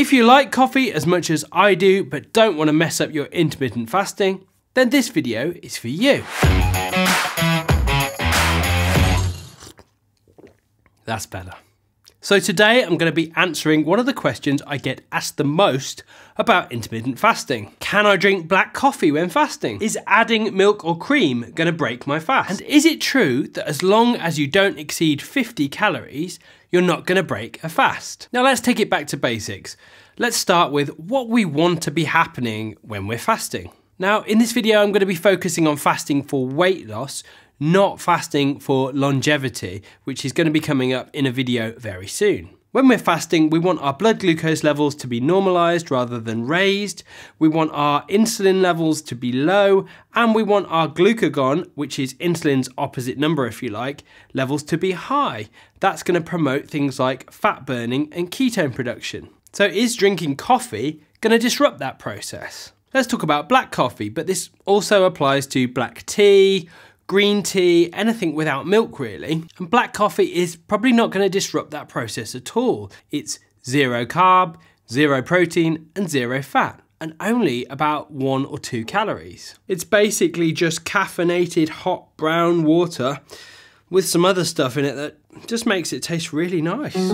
If you like coffee as much as I do, but don't want to mess up your intermittent fasting, then this video is for you. That's better. So today I'm going to be answering one of the questions I get asked the most about intermittent fasting. Can I drink black coffee when fasting? Is adding milk or cream going to break my fast? And is it true that as long as you don't exceed 50 calories, you're not going to break a fast? Now let's take it back to basics. Let's start with what we want to be happening when we're fasting. Now in this video I'm going to be focusing on fasting for weight loss, not fasting for longevity, which is going to be coming up in a video very soon. When we're fasting, we want our blood glucose levels to be normalized rather than raised. We want our insulin levels to be low, and we want our glucagon, which is insulin's opposite number if you like, levels to be high. That's going to promote things like fat burning and ketone production. So is drinking coffee going to disrupt that process? Let's talk about black coffee, but this also applies to black tea, green tea, anything without milk really. And black coffee is probably not going to disrupt that process at all. It's 0 carb, 0 protein and 0 fat, and only about 1 or 2 calories. It's basically just caffeinated hot brown water with some other stuff in it that just makes it taste really nice.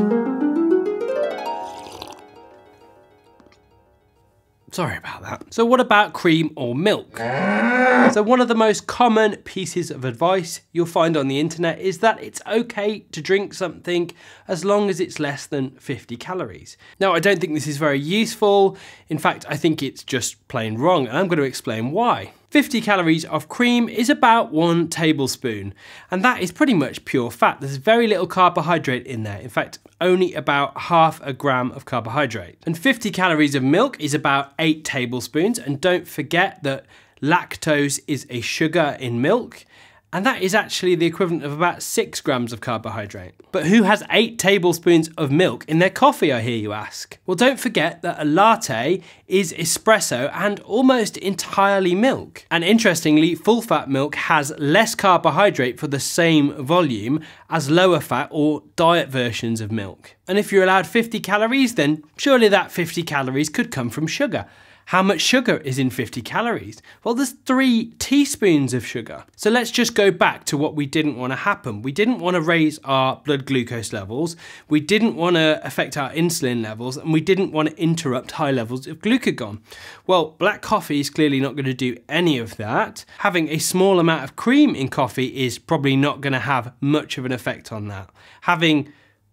Sorry about that. So what about cream or milk? So one of the most common pieces of advice you'll find on the internet is that it's okay to drink something as long as it's less than 50 calories. Now I don't think this is very useful. In fact, I think it's just plain wrong, and I'm going to explain why. 50 calories of cream is about 1 tablespoon, and that is pretty much pure fat. There's very little carbohydrate in there. In fact, only about half a gram of carbohydrate. And 50 calories of milk is about 8 tablespoons, and don't forget that lactose is a sugar in milk, and that is actually the equivalent of about 6 grams of carbohydrate. But who has 8 tablespoons of milk in their coffee, I hear you ask? Well, don't forget that a latte is espresso and almost entirely milk. And interestingly, full fat milk has less carbohydrate for the same volume as lower fat or diet versions of milk. And if you're allowed 50 calories, then surely that 50 calories could come from sugar. How much sugar is in 50 calories? Well, there's 3 teaspoons of sugar. So let's just go back to what we didn't want to happen. We didn't want to raise our blood glucose levels, we didn't want to affect our insulin levels, and we didn't want to interrupt high levels of glucagon. Well, black coffee is clearly not going to do any of that. Having a small amount of cream in coffee is probably not going to have much of an effect on that. Having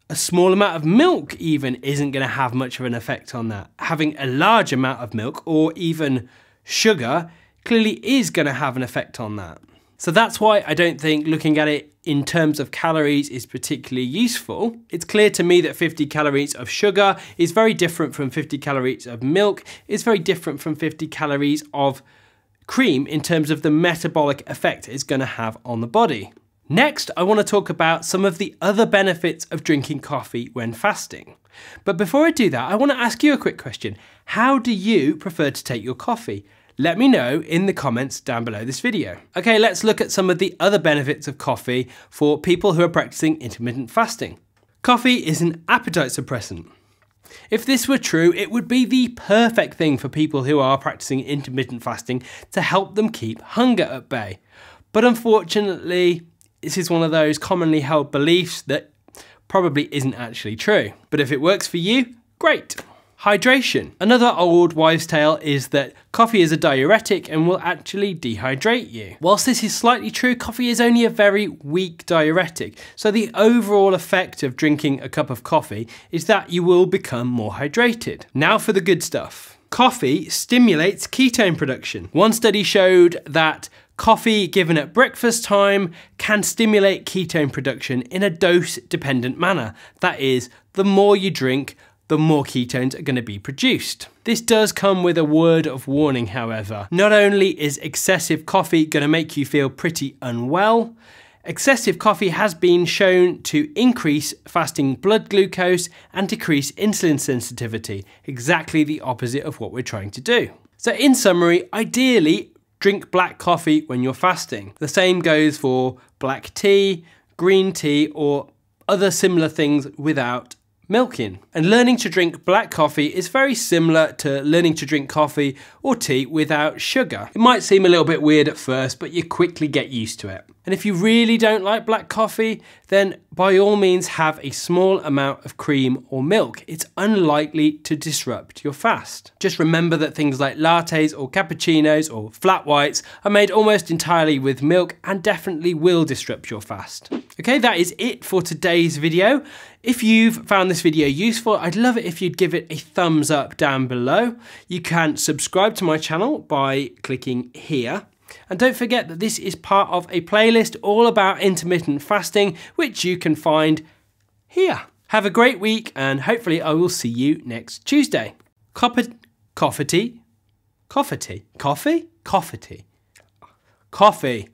a small amount of milk even isn't going to have much of an effect on that. Having a large amount of milk or even sugar clearly is going to have an effect on that. So that's why I don't think looking at it in terms of calories is particularly useful. It's clear to me that 50 calories of sugar is very different from 50 calories of milk. It's very different from 50 calories of cream in terms of the metabolic effect it's going to have on the body. Next, I want to talk about some of the other benefits of drinking coffee when fasting. But before I do that, I want to ask you a quick question. How do you prefer to take your coffee? Let me know in the comments down below this video. Okay, let's look at some of the other benefits of coffee for people who are practicing intermittent fasting. Coffee is an appetite suppressant. If this were true, it would be the perfect thing for people who are practicing intermittent fasting to help them keep hunger at bay. But unfortunately, this is one of those commonly held beliefs that probably isn't actually true. But if it works for you, great. Hydration. Another old wives' tale is that coffee is a diuretic and will actually dehydrate you. Whilst this is slightly true, coffee is only a very weak diuretic. So the overall effect of drinking a cup of coffee is that you will become more hydrated. Now for the good stuff. Coffee stimulates ketone production. One study showed that coffee given at breakfast time can stimulate ketone production in a dose-dependent manner. That is, the more you drink, the more ketones are going to be produced. This does come with a word of warning, however. Not only is excessive coffee going to make you feel pretty unwell, excessive coffee has been shown to increase fasting blood glucose and decrease insulin sensitivity, exactly the opposite of what we're trying to do. So in summary, ideally, drink black coffee when you're fasting. The same goes for black tea, green tea, or other similar things without milk in. And learning to drink black coffee is very similar to learning to drink coffee or tea without sugar. It might seem a little bit weird at first, but you quickly get used to it. And if you really don't like black coffee, then by all means have a small amount of cream or milk. It's unlikely to disrupt your fast. Just remember that things like lattes or cappuccinos or flat whites are made almost entirely with milk and definitely will disrupt your fast. Okay, that is it for today's video. If you've found this video useful, I'd love it if you'd give it a thumbs up down below. You can subscribe to my channel by clicking here. And don't forget that this is part of a playlist all about intermittent fasting, which you can find here. Have a great week, and hopefully I will see you next Tuesday. Coffee.